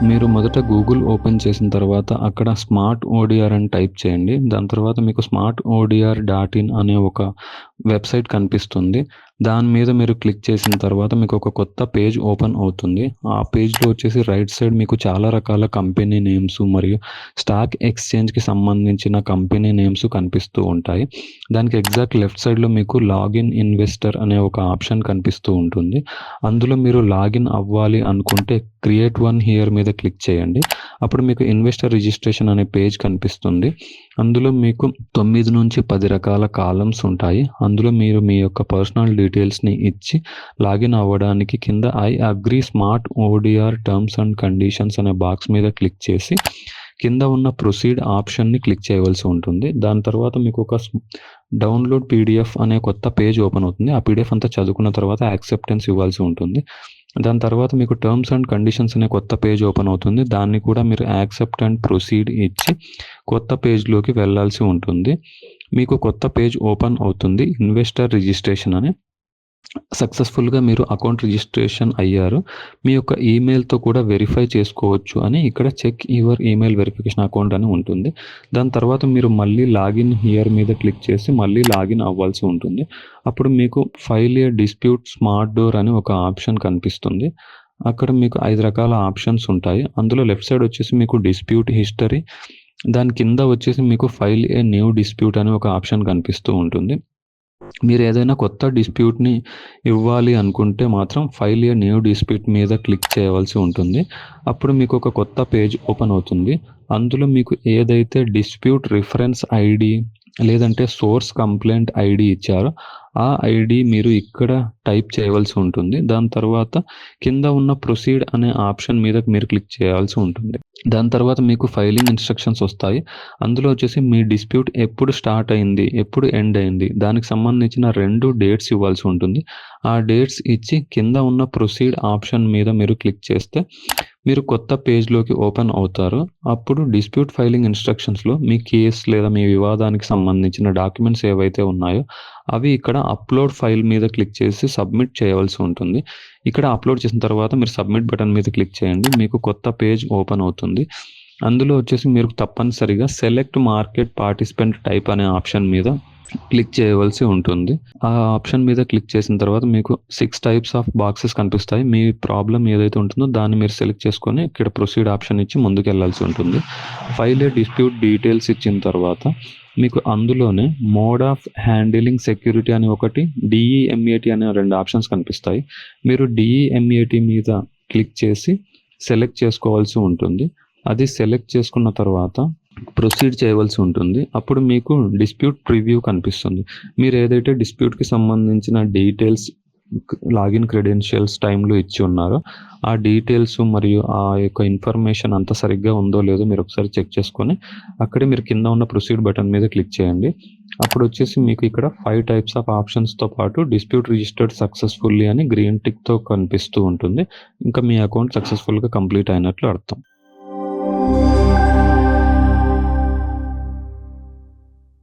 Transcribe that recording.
మీరు మొదట Google open చేసిన తర్వాత అక్కడ స్మార్ట్ ఓడిఆర్ అని టైప్ చేయండి. దాని తర్వాత మీకు స్మార్ట్ ఓడిఆర్ డాట్ ఇన్ అనే ఒక వెబ్సైట్ కనిపిస్తుంది. దాని మీద మీరు క్లిక్ చేసిన తర్వాత మీకు ఒక కొత్త పేజ్ ఓపెన్ అవుతుంది. ఆ పేజ్లో వచ్చేసి రైట్ సైడ్ మీకు చాలా రకాల కంపెనీ నేమ్స్ మరియు స్టాక్ ఎక్స్చేంజ్కి సంబంధించిన కంపెనీ నేమ్స్ కనిపిస్తూ ఉంటాయి. దానికి ఎగ్జాక్ట్ లెఫ్ట్ సైడ్లో మీకు లాగిన్ ఇన్వెస్టర్ అనే ఒక ఆప్షన్ కనిపిస్తూ ఉంటుంది. అందులో మీరు లాగిన్ అవ్వాలి అనుకుంటే క్రియేట్ వన్ హియర్ మీద క్లిక్ చేయండి. అప్పుడు మీకు ఇన్వెస్టర్ రిజిస్ట్రేషన్ అనే పేజ్ కనిపిస్తుంది. అందులో మీకు 9 నుంచి 10 రకాల కాలమ్స్ ఉంటాయి. అందులో మీరు మీ యొక్క పర్సనల్ డీటెయిల్స్ని ఇచ్చి లాగిన్ అవ్వడానికి కింద I agree smart ODR terms and conditions అనే బాక్స్ మీద క్లిక్ చేసి కింద ఉన్న ప్రొసీడ్ ఆప్షన్ని క్లిక్ చేయవలసి ఉంటుంది. దాని తర్వాత మీకు ఒక డౌన్లోడ్ పీడిఎఫ్ అనే కొత్త పేజ్ ఓపెన్ అవుతుంది. ఆ పీడిఎఫ్ అంతా చదువుకున్న తర్వాత యాక్సెప్టెన్స్ ఇవ్వాల్సి ఉంటుంది. దాని తర్వాత మీకు టర్మ్స్ అండ్ కండిషన్స్ అనే కొత్త పేజ్ ఓపెన్ అవుతుంది. దాన్ని కూడా మీరు యాక్సెప్ట్ అండ్ ప్రొసీడ్ ఇచ్చి కొత్త పేజ్లోకి వెళ్ళాల్సి ఉంటుంది. మీకు కొత్త పేజ్ ఓపెన్ అవుతుంది. ఇన్వెస్టర్ రిజిస్ట్రేషన్ అని సక్సెస్ఫుల్గా మీరు అకౌంట్ రిజిస్ట్రేషన్ అయ్యారు. మీ యొక్క ఈమెయిల్తో కూడా వెరిఫై చేసుకోవచ్చు అని ఇక్కడ check your email verification account అని ఉంటుంది. దాని తర్వాత మీరు మళ్ళీ లాగిన్ హియర్ మీద క్లిక్ చేసి మళ్ళీ లాగిన్ అవ్వాల్సి ఉంటుంది. అప్పుడు మీకు ఫైల్ ఏ డిస్ప్యూట్ స్మార్ట్ డోర్ అని ఒక ఆప్షన్ కనిపిస్తుంది. అక్కడ మీకు 5 రకాల ఆప్షన్స్ ఉంటాయి. అందులో లెఫ్ట్ సైడ్ వచ్చేసి మీకు డిస్ప్యూట్ హిస్టరీ, దాని కింద వచ్చేసి మీకు ఫైల్ ఏ న్యూ డిస్ప్యూట్ అని ఒక ఆప్షన్ కనిపిస్తూ ఉంటుంది. మీరు ఏదైనా కొత్త డిస్ప్యూట్ని ఇవ్వాలి అనుకుంటే మాత్రం ఫైల్ ఏ న్యూ డిస్ప్యూట్ మీద క్లిక్ చేయవలసి ఉంటుంది. అప్పుడు మీకు ఒక కొత్త పేజ్ ఓపెన్ అవుతుంది. అందులో మీకు ఏదైతే డిస్ప్యూట్ రిఫరెన్స్ ఐడి లేదంటే సోర్స్ కంప్లైంట్ ఐడి ఇచ్చారో ఆ ఐడి మీరు ఇక్కడ టైప్ చేయవలసి ఉంటుంది. దాని తర్వాత కింద ఉన్న ప్రొసీడ్ అనే ఆప్షన్ మీద మీరు క్లిక్ చేయాల్సి ఉంటుంది. దాని తర్వాత మీకు ఫైలింగ్ ఇన్స్ట్రక్షన్స్ వస్తాయి. అందులో వచ్చేసి మీ డిస్ప్యూట్ ఎప్పుడు స్టార్ట్ అయింది, ఎప్పుడు ఎండ్ అయింది, దానికి సంబంధించిన 2 డేట్స్ ఇవ్వాల్సి ఉంటుంది. ఆ డేట్స్ ఇచ్చి కింద ఉన్న ప్రొసీడ్ ఆప్షన్ మీద మీరు క్లిక్ చేస్తే మీరు కొత్త పేజ్లోకి ఓపెన్ అవుతారు. అప్పుడు డిస్ప్యూట్ ఫైలింగ్ ఇన్స్ట్రక్షన్స్లో మీ కేస్ లేదా మీ వివాదానికి సంబంధించిన డాక్యుమెంట్స్ ఏవైతే ఉన్నాయో అవి ఇక్కడ అప్లోడ్ ఫైల్ మీద క్లిక్ చేసి సబ్మిట్ చేయవలసి ఉంటుంది. ఇక్కడ అప్లోడ్ చేసిన తర్వాత మీరు సబ్మిట్ బటన్ మీద క్లిక్ చేయండి. మీకు కొత్త పేజ్ ఓపెన్ అవుతుంది. అందులో వచ్చేసి మీరు తప్పనిసరిగా సెలెక్ట్ మార్కెట్ పార్టిసిపెంట్ టైప్ అనే ఆప్షన్ మీద క్లిక్ చేయవలసి ఉంటుంది. ఆ ఆప్షన్ మీద క్లిక్ చేసిన తర్వాత మీకు 6 టైప్స్ ఆఫ్ బాక్సెస్ కనిపిస్తాయి. మీ ప్రాబ్లం ఏదైతే ఉంటుందో దాన్ని మీరు సెలెక్ట్ చేసుకొని ఇక్కడ ప్రొసీడ్ ఆప్షన్ ఇచ్చి ముందుకు వెళ్ళాల్సి ఉంటుంది. ఫైల్ ఏ డిస్ప్యూట్ డీటెయిల్స్ ఇచ్చిన తర్వాత మీకు అందులోనే మోడ్ ఆఫ్ హ్యాండిలింగ్ సెక్యూరిటీ అని ఒకటి, డిఈఎంఏటి అనే 2 ఆప్షన్స్ కనిపిస్తాయి. మీరు డిఈఎంఏటి మీద క్లిక్ చేసి సెలెక్ట్ చేసుకోవాల్సి ఉంటుంది. అది సెలెక్ట్ చేసుకున్న తర్వాత ప్రొసీడ్ చేయవలసి ఉంటుంది. అప్పుడు మీకు డిస్ప్యూట్ ప్రివ్యూ కనిపిస్తుంది. మీరు ఏదైతే డిస్ప్యూట్కి సంబంధించిన డీటెయిల్స్ లాగిన్ క్రెడెన్షియల్స్ టైంలో ఇచ్చి ఉన్నారో ఆ డీటెయిల్స్ మరియు ఆ యొక్క ఇన్ఫర్మేషన్ అంతా సరిగ్గా ఉందో లేదో మీరు ఒకసారి చెక్ చేసుకొని అక్కడే మీరు కింద ఉన్న ప్రొసీడ్ బటన్ మీద క్లిక్ చేయండి. అప్పుడు వచ్చేసి మీకు ఇక్కడ 5 టైప్స్ ఆఫ్ ఆప్షన్స్తో పాటు డిస్ప్యూట్ రిజిస్టర్డ్ సక్సెస్ఫుల్లీ అని గ్రీన్ టిక్తో కనిపిస్తూ ఉంటుంది. ఇంకా మీ అకౌంట్ సక్సెస్ఫుల్గా కంప్లీట్ అయినట్లు అర్థం.